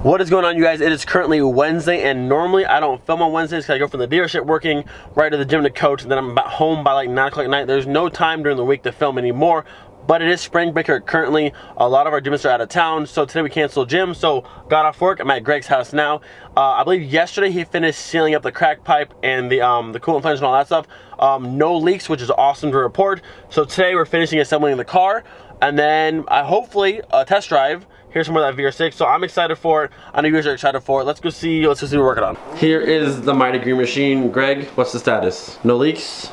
What is going on, you guys? It is currently Wednesday, and normally I don't film on Wednesdays because I go from the dealership working right to the gym to coach, and then I'm back home by like 9 o'clock at night. There's no time during the week to film anymore, but it is spring break here currently. A lot of our gyms are out of town, so today we canceled gym, so got off work. I'm at Greg's house now. I believe yesterday he finished sealing up the crack pipe and the coolant flange and all that stuff. No leaks, which is awesome to report. So today we're finishing assembling the car, and then hopefully a test drive. Here's some more of that vr6, so I'm excited for it. I know you guys are excited for it. Let's go see what we're working on. Here is the Mighty Green machine. Greg, what's the status? No leaks?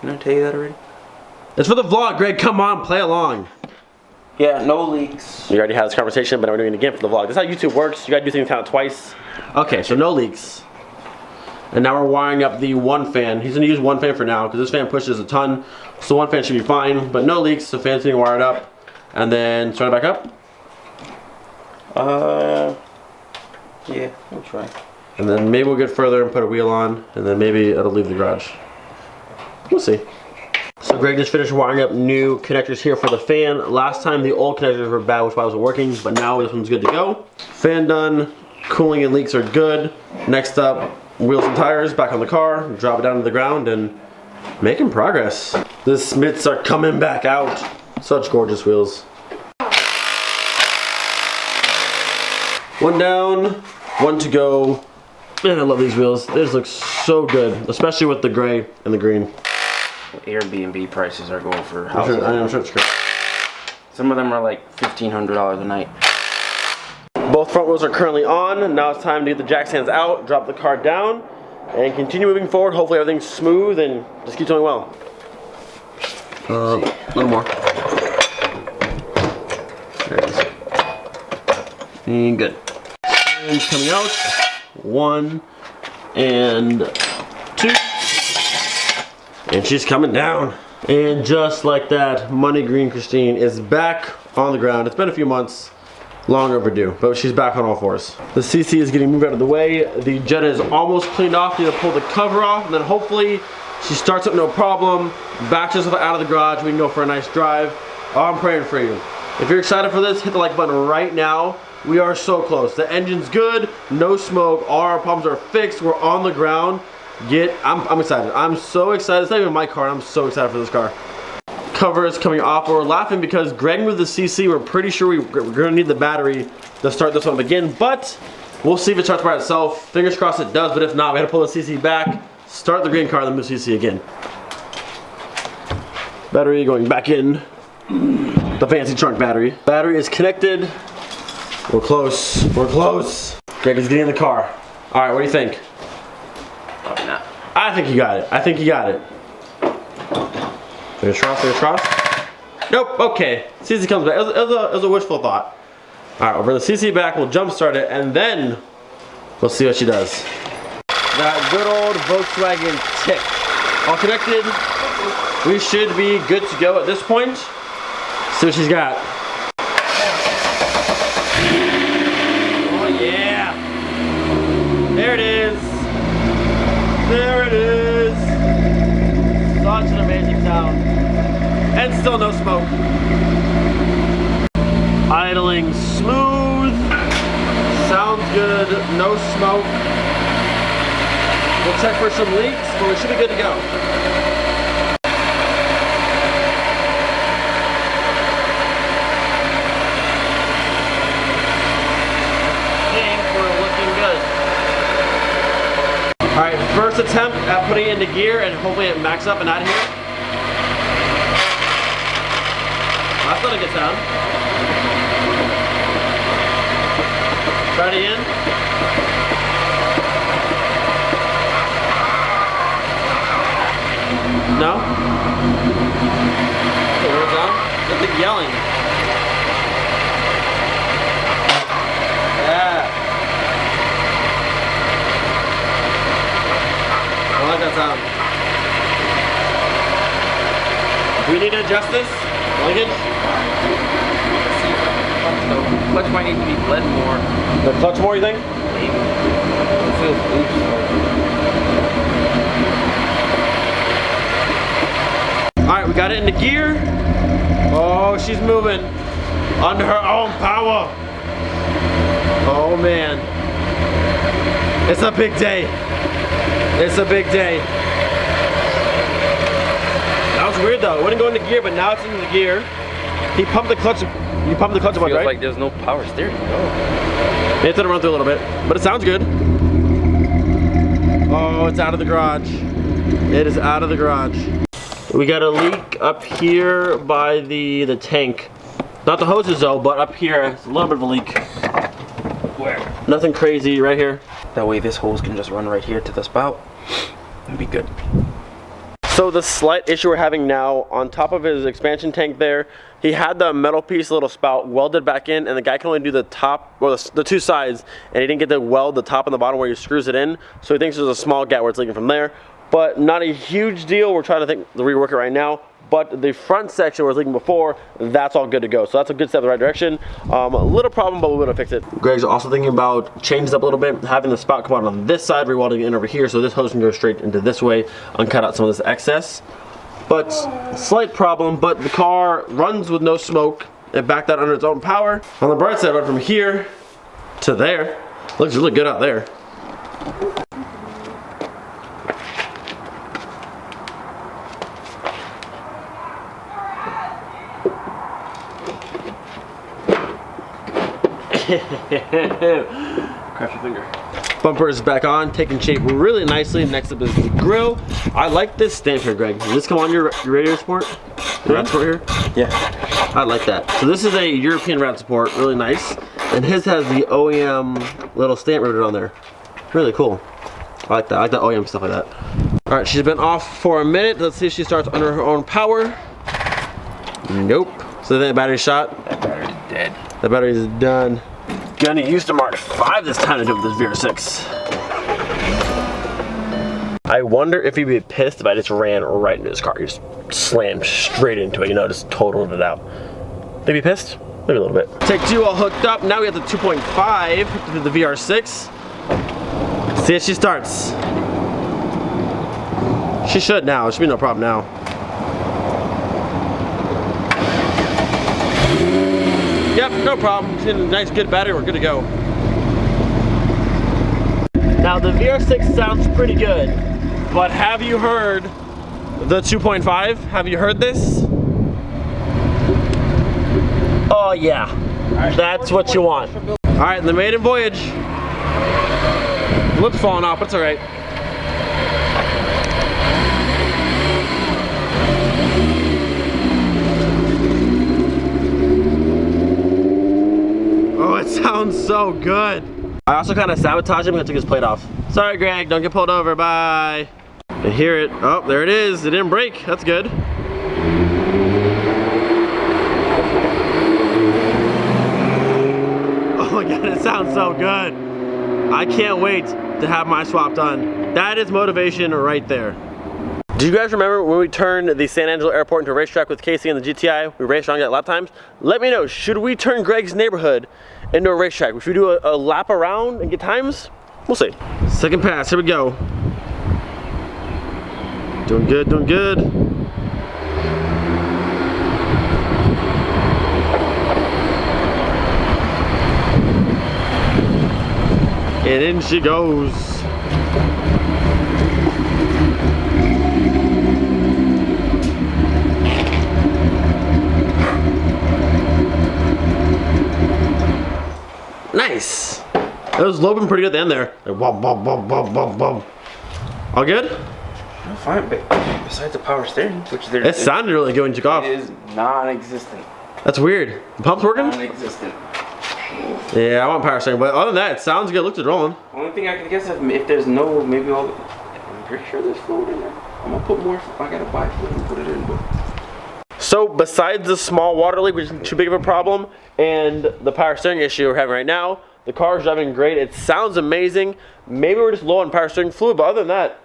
Didn't I tell you that already? It's for the vlog, Greg. Come on, play along. Yeah, no leaks. You already had this conversation, but we're doing it again for the vlog. That's how YouTube works. You gotta do things kind of twice. Okay, so no leaks. And now we're wiring up the one fan. He's gonna use one fan for now because this fan pushes a ton. So one fan should be fine, but no leaks. The fan's being wired up. And then start it back up? Yeah, we'll try. And then maybe we'll get further and put a wheel on, and then maybe it'll leave the garage. We'll see. So Greg just finished wiring up new connectors here for the fan. Last time the old connectors were bad, which why wasn't working, but now this one's good to go. Fan done, cooling and leaks are good. Next up, wheels and tires back on the car, drop it down to the ground, and making progress. The Smiths are coming back out. Such gorgeous wheels. One down, one to go. Man, I love these wheels. They just look so good, especially with the gray and the green. Airbnb prices are going for houses. I'm sure it's great. Some of them are like $1,500 a night. Both front wheels are currently on. Now it's time to get the jack stands out, drop the car down, and continue moving forward. Hopefully everything's smooth and just keeps going well. A little more. There it is. And good. And coming out. 1 and 2. And she's coming down. And just like that, Money Green Christine is back on the ground. It's been a few months, long overdue, but she's back on all fours. The CC is getting moved out of the way. The Jetta is almost cleaned off. Need to pull the cover off, and then hopefully she starts up no problem, backs herself out of the garage. We can go for a nice drive. Oh, I'm praying for you. If you're excited for this, hit the like button right now. We are so close. The engine's good, no smoke, all our problems are fixed. We're on the ground. I'm excited. I'm so excited. It's not even my car. I'm so excited for this car. Cover is coming off. We're laughing because Greg moved the CC. We're pretty sure we're gonna need the battery to start this one up again, but we'll see if it starts by itself. Fingers crossed it does, but if not, we gotta pull the CC back, start the green car, then move CC again. Battery going back in. The fancy trunk battery. Battery is connected. We're close. We're close. Greg is getting in the car. All right, what do you think? Probably not. I think you got it. I think you got it. Fingers crossed, fingers crossed. Nope, okay. CC comes back. It was a wishful thought. All right, we'll bring the CC back, we'll jump start it, and then we'll see what she does. That good old Volkswagen tick. All connected. We should be good to go at this point. See what she's got. Oh yeah! There it is! There it is! Such an amazing sound. And still no smoke. Idling smooth. Sounds good, no smoke. We'll check for some leaks, but we should be good to go. Alright, first attempt at putting it into gear and hopefully it max up and out of here. That's not a good sound. Try it again. No? That's a weird sound. That's like yelling. Yeah. I like that sound. Do we need to adjust this? Like it? The clutch might need to be bled more. The clutch more, you think? Maybe. It feels loose. Alright, we got it into gear. Oh, she's moving under her own power. Oh man. It's a big day. It's a big day. That was weird though. It wouldn't go into gear, but now it's into the gear. He pumped the clutch. You pumped the clutch a bunch, right? Feels like there's no power steering. Oh. It's gonna run through a little bit, but it sounds good. Oh, it's out of the garage. It is out of the garage. We got a leak up here by the tank. Not the hoses though, but up here, it's a little bit of a leak. Where? Nothing crazy right here. That way this hose can just run right here to the spout and be good. So the slight issue we're having now, on top of his expansion tank there, he had the metal piece, little spout, welded back in, and the guy can only do the top, or the two sides, and he didn't get to weld the top and the bottom where he screws it in, so he thinks there's a small gap where it's leaking from there. But not a huge deal. We're trying to rework it right now. But the front section where it was leaking before, that's all good to go. So that's a good step in the right direction. A little problem, but we're gonna fix it. Greg's also thinking about changing it up a little bit, having the spout come out on this side, rewelding it in over here, so this hose can go straight into this way and cut out some of this excess. But slight problem, but the car runs with no smoke. It backed out under its own power. On the bright side, right from here to there, looks really good out there. Crash your finger. Bumper is back on, taking shape really nicely. Next up is the grill. I like this stamp here, Greg. Does this come on your radiator support? Your rat support here? Yeah. I like that. So this is a European rat support, really nice. And his has the OEM little stamp riveted on there. Really cool. I like that. I like the OEM stuff like that. All right, she's been off for a minute. Let's see if she starts under her own power. Nope. So then the battery's shot. That battery's dead. The battery's done. Gonna use the Mark 5 this time to do it with this VR6. I wonder if he'd be pissed if I just ran right into his car. He just slammed straight into it, you know, just totaled it out. They'd be pissed? Maybe a little bit. Take two all hooked up. Now we have the 2.5 hooked to the VR6. See if she starts. She should now. It should be no problem now. Yep, no problem. It's in a nice, good battery. We're good to go. Now the VR6 sounds pretty good, but have you heard the 2.5? Have you heard this? Oh yeah, that's what you want. All right, the maiden voyage. Lip's falling off, but it's all right. Oh, it sounds so good. I also kind of sabotaged him. I took his plate off. Sorry, Greg, don't get pulled over. Bye. I hear it. Oh, there it is. It didn't break. That's good. Oh my God, it sounds so good. I can't wait to have my swap done. That is motivation right there. Do you guys remember when we turned the San Angelo Airport into a racetrack with Casey and the GTI? We raced around at lap times. Let me know, should we turn Greg's neighborhood into a racetrack? Should we do a lap around and get times? We'll see. Second pass, here we go. Doing good, doing good. And in she goes. Nice. That was loping pretty good at the end there. Like, bum, bum, bum, bum, bum, bum. All good? I'm fine, but besides the power steering, which there it sounded really good when you took off. It is non-existent. That's weird. The pump's working? Non-existent. Yeah, I want power steering, but other than that, it sounds good. Looks it rolling. Only thing I can guess if there's no, maybe all. I'm pretty sure there's fluid in there. I'm gonna put more. I gotta buy fluid and put it in. But. So besides the small water leak, which isn't too big of a problem, and the power steering issue we're having right now, the car is driving great. It sounds amazing. Maybe we're just low on power steering fluid, but other than that,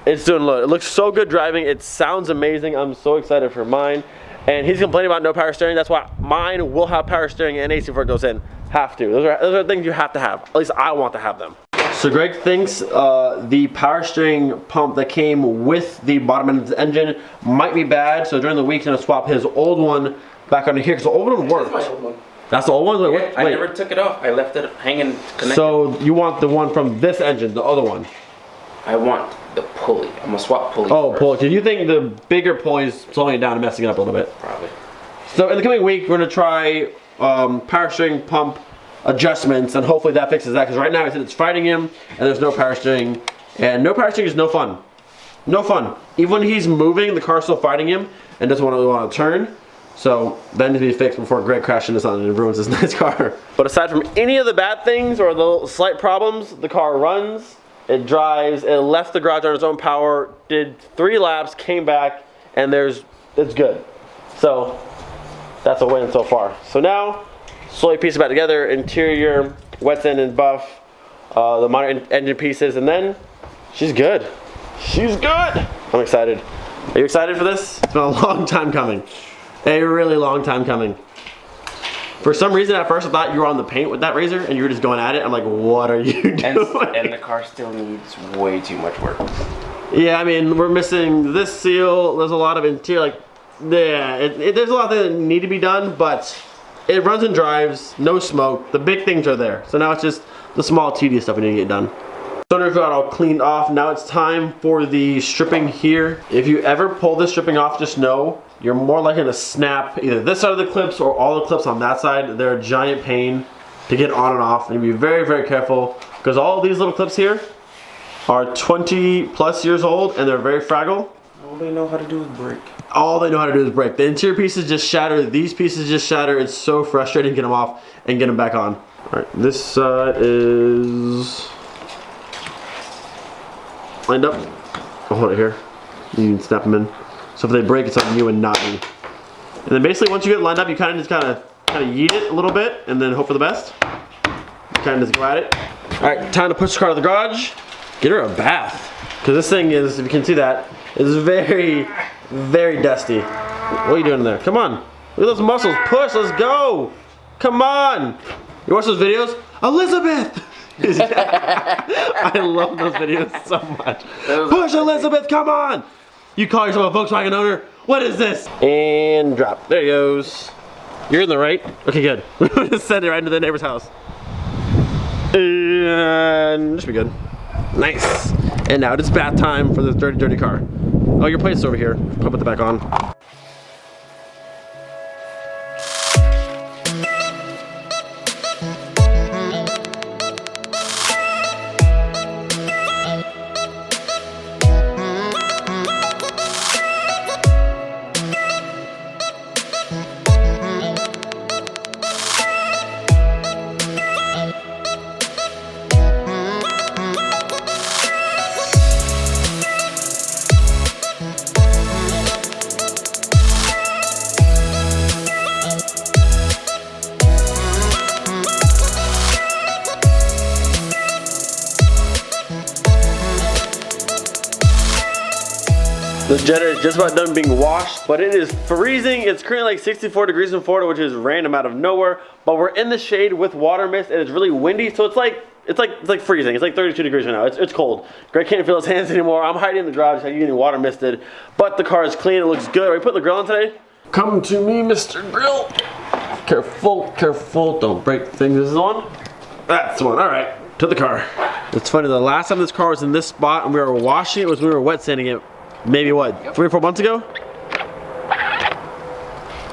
it's doing low. It looks so good driving. It sounds amazing. I'm so excited for mine. And he's complaining about no power steering. That's why mine will have power steering and AC before it goes in. Have to. Those are things you have to have. At least I want to have them. So Greg thinks the power steering pump that came with the bottom end of the engine might be bad. So during the week, he's gonna swap his old one back under here because the old one worked. That's my old one. That's the old one? Wait, Yeah, I never took it off. I left it hanging connected. So you want the one from this engine, the other one? I want the pulley. I'm gonna swap pulley. Oh, first. pulley. Do you think the bigger pulley is slowing it down and messing it up a little bit? Probably. So in the coming week, we're gonna try power steering pump adjustments, and hopefully that fixes that. Because right now it's fighting him, and there's no power steering, and no power steering is no fun. No fun. Even when he's moving, the car's still fighting him and doesn't want to turn. So that needs to be fixed before Greg crashes into something and ruins his nice car. But aside from any of the bad things or the slight problems, the car runs, it drives, it left the garage on its own power, did 3 laps, came back, and it's good. So that's a win so far. So now, slowly piece it back together, interior, wet sand and buff, the minor engine pieces, and then she's good. She's good. I'm excited. Are you excited for this? It's been a long time coming. A really long time coming. For some reason, at first I thought you were on the paint with that razor and you were just going at it. I'm like, what are you doing? And the car still needs way too much work. Yeah, I mean, we're missing this seal. There's a lot of interior, like, yeah, there's a lot that need to be done, but it runs and drives, no smoke. The big things are there. So now it's just the small tedious stuff we need to get done. Sunroof got all cleaned off. Now it's time for the stripping here. If you ever pull this stripping off, just know you're more likely to snap either this side of the clips or all the clips on that side. They're a giant pain to get on and off, and be very, very careful because all of these little clips here are 20 plus years old and they're very fragile. All they know how to do is break. All they know how to do is break. The interior pieces just shatter. These pieces just shatter. It's so frustrating to get them off and get them back on. All right, this side is lined up. I'll hold it here. You can snap them in. So if they break, it's on you and not me. And then basically, once you get it lined up, you kind of yeet it a little bit, and then hope for the best. Kind of just go at it. All right, time to push the car to the garage. Get her a bath, because this thing is, if you can see that, is very, very dusty. What are you doing there? Come on, look at those muscles. Push. Let's go. Come on. You watch those videos, Elizabeth. I love those videos so much. Push, Elizabeth, come on! You call yourself a Volkswagen owner? What is this? And drop. There he goes. You're in the right. Okay, good. Just send it right into the neighbor's house. And this should be good. Nice. And now it's bath time for this dirty, dirty car. Oh, your plate's over here. I'll put it back on. This Jetta is just about done being washed, but it is freezing. It's currently like 64 degrees in Florida, which is random out of nowhere. But we're in the shade with water mist, and it's really windy, so it's like freezing. It's like 32 degrees right now. It's cold. Greg can't feel his hands anymore. I'm hiding in the garage, I'm getting water misted. But the car is clean. It looks good. Are we putting the grill on today? Come to me, Mr. Grill. Careful, careful. Don't break things. This is the one. That's the one. All right, to the car. It's funny. The last time this car was in this spot and we were washing it was when we were wet sanding it. Maybe what, 3 or 4 months ago?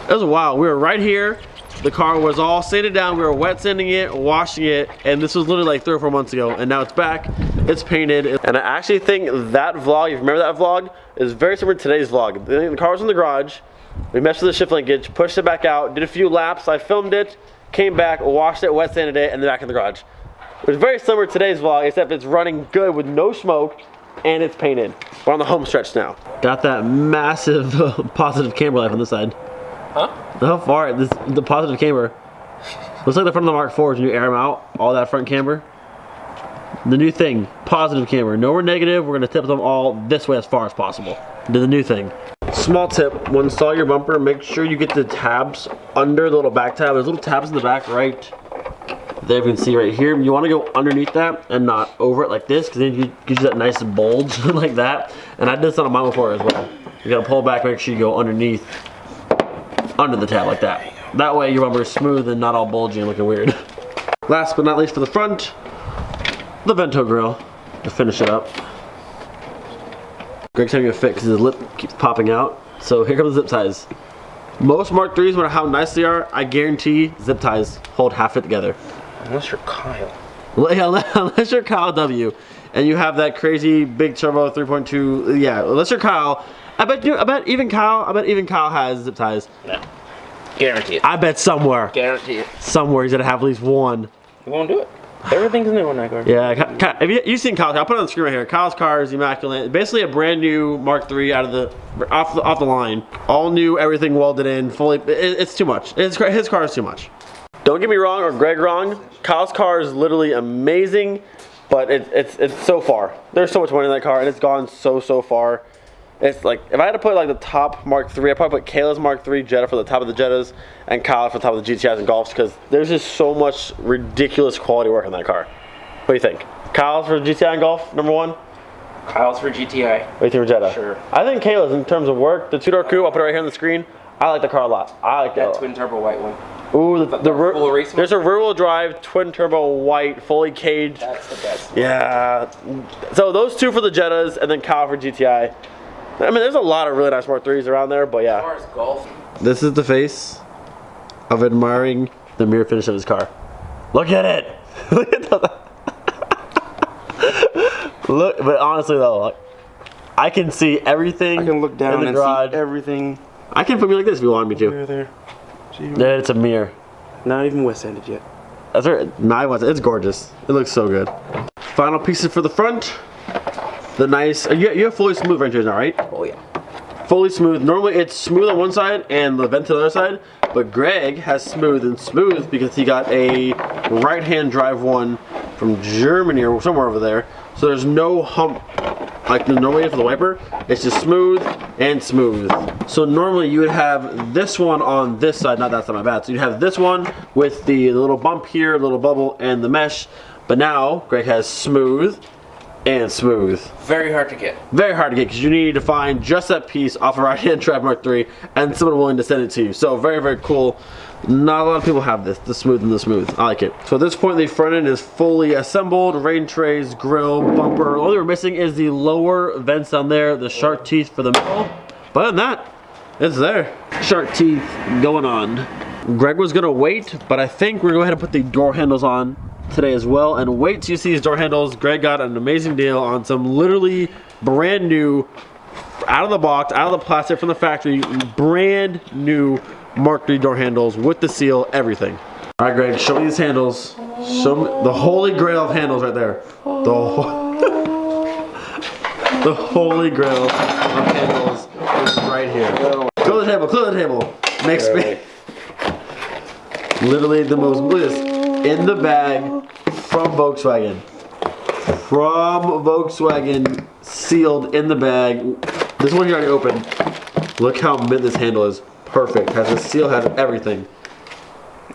It was a while. We were right here. The car was all sanded down. We were wet sanding it, washing it, and this was literally like 3 or 4 months ago. And now it's back. It's painted. And I actually think that vlog, if you remember that vlog, is very similar to today's vlog. The car was in the garage. We messed with the shift linkage, pushed it back out, did a few laps. I filmed it, came back, washed it, wet sanded it, and then back in the garage. It was very similar to today's vlog, except it's running good with no smoke. And it's painted. We're on the home stretch now. Got that massive positive camber light on this side. Huh? How far? The positive camber. Looks like the front of the Mark IVs when you air them out. All that front camber. The new thing, positive camber. Nowhere negative. We're gonna tip them all this way as far as possible. Do the new thing. Small tip: when install your bumper, make sure you get the tabs under the little back tab. There's little tabs in the back right there, you can see right here. You want to go underneath that and not over it like this, because then it gives you that nice bulge like that. And I did this on mine before as well. You gotta pull back, make sure you go underneath, under the tab like that. That way your bumper is smooth and not all bulgy and looking weird. Last but not least for the front, the Vento grill to finish it up. Greg's having a fit because his lip keeps popping out. So here comes the zip ties. Most Mark IIIs, no matter how nice they are, I guarantee zip ties hold half it together. Unless you're Kyle. Unless you're Kyle W. And you have that crazy big turbo 3.2. Yeah, unless you're Kyle. I bet even Kyle has zip ties. No. Guarantee it. I bet somewhere. Guarantee it. Somewhere he's gonna have at least one. He won't do it. Everything's new on that car. Yeah, have you've seen Kyle's car? I'll put it on the screen right here. Kyle's car is immaculate. Basically a brand new Mark III out of the off the line. All new, everything welded in, fully. It's too much. His car is too much. Don't get me wrong or Greg wrong. Kyle's car is literally amazing, but it's so far. There's so much money in that car, and it's gone so far. It's like, if I had to put like the top Mark III, I'd probably put Kayla's Mark III Jetta for the top of the Jettas and Kyle for the top of the GTIs and Golfs, because there's just so much ridiculous quality work on that car. What do you think? Kyle's for GTI and Golf, number one? Kyle's for GTI. What do you think for Jetta? Sure. I think Kayla's in terms of work. The two-door coupe, I'll put it right here on the screen. I like the car a lot. I like that twin turbo white one. Ooh, there's a rear-wheel drive twin turbo white, fully caged. That's the best. Yeah. So those two for the Jettas, and then Kyle for GTI. I mean, there's a lot of really nice Mark IIIs around there, but yeah. As far as Golf. This is the face of admiring the mirror finish of his car. Look at it. Look at that. Look, but honestly though, like, I can see everything. I can look down in the and garage. see everything. I can put me like this if you wanted me to. There. Yeah, it's a mirror. Not even West-ended yet. That's right. No, it's gorgeous. It looks so good. Final pieces for the front. The nice. You have fully smooth wrenches now, right? Oh yeah. Fully smooth. Normally it's smooth on one side and the vent to the other side, but Greg has smooth and smooth because he got a right-hand drive one from Germany or somewhere over there. So there's no hump like the normal for the wiper. It's just smooth and smooth. So normally you would have this one on this side, not that side, my bad. So you'd have this one with the little bump here, little bubble, and the mesh. But now Greg has smooth and smooth. Very hard to get. Very hard to get because you need to find just that piece off a right-hand drive Mark III and someone willing to send it to you. So very cool. Not a lot of people have this, the smooth and the smooth. I like it. So at this point, the front end is fully assembled. Rain trays, grill, bumper. All we're missing is the lower vents down there, the shark teeth for the middle. But other than that, it's there. Shark teeth going on. Greg was gonna wait, but I think we're gonna go ahead and put the door handles on today as well. And wait till you see these door handles. Greg got an amazing deal on some literally brand new, out of the box, out of the plastic from the factory, brand new Mark III door handles with the seal, everything. All right, Greg, show me these handles. Show me the holy grail of handles right there. The holy grail of handles is right here. Clear the table, clear the table. Make space. Literally the most, look at this. In the bag from Volkswagen. From Volkswagen, sealed in the bag. This one here already opened. Look how mint this handle is. Perfect. Has a seal, has everything.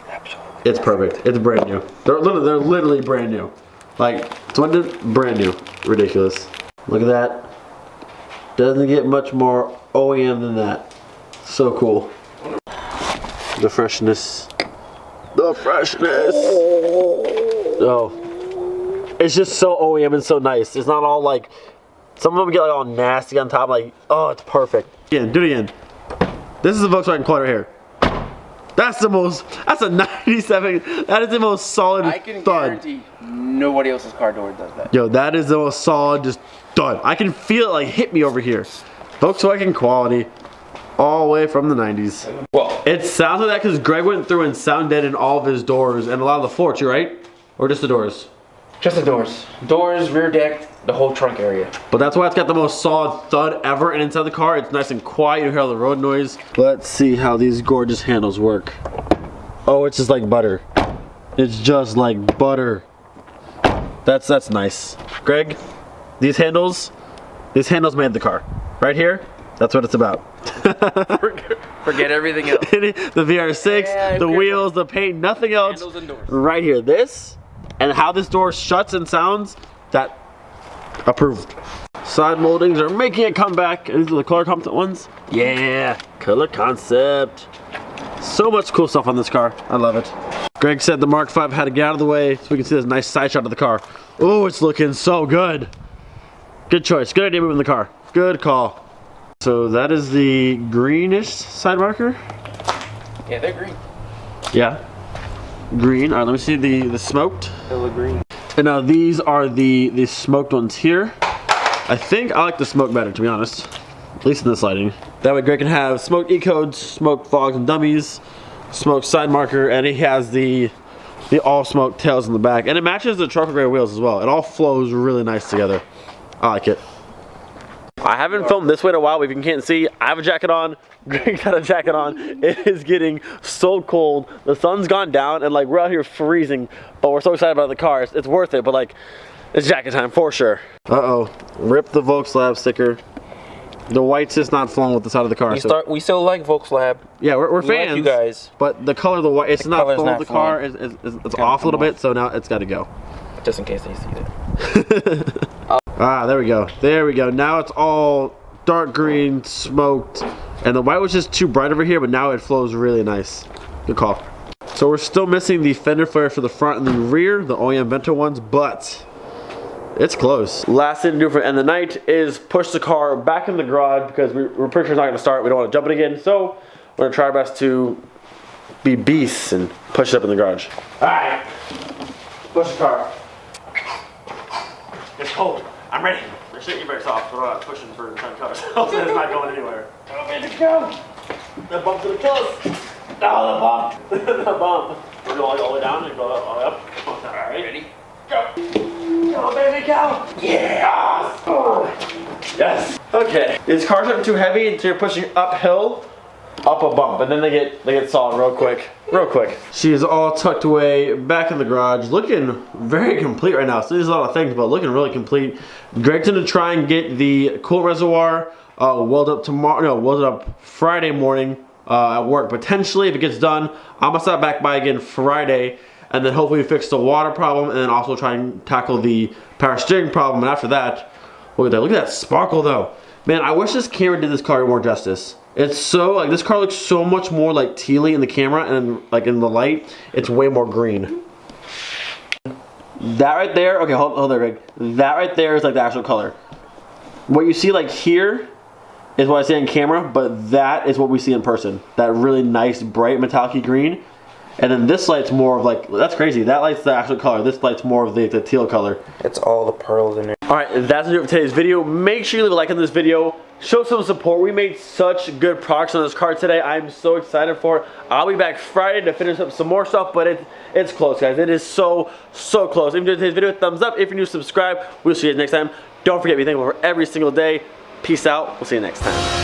Absolutely. It's perfect. It's brand new. They're literally brand new. Like, it's brand new. Ridiculous. Look at that. Doesn't get much more OEM than that. So cool. The freshness. The freshness. Oh. It's just so OEM and so nice. It's not all like, some of them get like all nasty on top. Like, oh, it's perfect. Again, do it again. This is the Volkswagen quad right here. That's a 97. That is the most solid I can thud. guarantee nobody else's car door does that. Yo, that is the most solid, just thud. I can feel it like hit me over here. Volkswagen quality, all the way from the 90s. Well, it sounds like that because Greg went through and sound deadened all of his doors and a lot of the floor too, right? Or just the doors? Just the doors. Doors, rear deck, the whole trunk area. But that's why it's got the most solid thud ever, and inside the car it's nice and quiet. You hear all the road noise. Let's see how these gorgeous handles work. Oh, it's just like butter. It's just like butter. That's nice. Greg, these handles made the car. Right here, that's what it's about. Forget everything else. The vr6, yeah, the wheels, the paint, nothing else. Handles and doors. Right here, this, and how this door shuts and sounds, that approved. Side moldings are making a comeback. These are the color concept ones. Yeah, color concept. So much cool stuff on this car. I love it. Greg said the Mark V had to get out of the way so we can see this nice side shot of the car. Oh, it's looking so good. Good choice. Good idea moving the car. Good call. So that is the greenish side marker. Yeah, they're green. Yeah. Green. All right, let me see the smoked. They look green. And now these are the smoked ones here. I think I like the smoke better, to be honest. At least in this lighting. That way Greg can have smoked E-codes, smoked fogs and dummies, smoked side marker, and he has the all smoked tails in the back. And it matches the trucker gray wheels as well. It all flows really nice together. I like it. I haven't filmed this way in a while, but if you can't see, I have a jacket on. Greg's got a jacket on. It is getting so cold. The sun's gone down and like we're out here freezing, but we're so excited about the car. It's worth it, but like it's jacket time for sure. Uh-oh. Rip the Volkslab sticker. The white's just not flowing with the side of the car. We still like Volkslab. Yeah, we're fans. Like you guys. But the color of the white, it's not flowing with the car. It's off a little bit, so now it's got to go. Just in case they see that. Ah, there we go. There we go. Now it's all dark green, smoked, and the white was just too bright over here, but now it flows really nice. Good call. So we're still missing the fender flares for the front and the rear, the OEM Vento ones, but it's close. Last thing to do for the end of the night is push the car back in the garage because we're pretty sure it's not going to start. We don't want to jump it again, so we're going to try our best to be beasts and push it up in the garage. All right, push the car. It's cold. I'm ready. The shaky brakes off, but I'm not pushing for the front car. It's not going anywhere. Oh, man, let's go. The bump to the kills. Oh, the bump. The bump. We're going all the way down and go all the way up. All right, ready? Go. Go, baby, go. Yeah. Oh. Yes. Okay. These cars aren't too heavy, so you're pushing uphill, up a bump, and then they get solid real quick. Real quick. She is all tucked away back in the garage, looking very complete right now. So there's a lot of things, but looking really complete. Greg's gonna try and get the coolant reservoir welded up tomorrow. No, welded up Friday morning at work. Potentially, if it gets done, I'm gonna stop back by again Friday, and then hopefully fix the water problem, and then also try and tackle the power steering problem. And after that, look at that. Look at that sparkle, though. Man, I wish this camera did this car more justice. It's so, like, this car looks so much more like tealy in the camera, and like in the light, it's way more green. That right there, okay, hold there, Greg. That right there is like the actual color. What you see like here is what I see on camera, but that is what we see in person. That really nice, bright, metallic green. And then this light's more of like, that's crazy. That light's the actual color. This light's more of the teal color. It's all the pearls in there. Alright, that's it for today's video. Make sure you leave a like on this video. Show some support. We made such good progress on this car today. I'm so excited for it. I'll be back Friday to finish up some more stuff, but it's close, guys. It is so close. If you enjoyed today's video, thumbs up. If you're new, subscribe. We'll see you next time. Don't forget, be thankful for every single day. Peace out. We'll see you next time.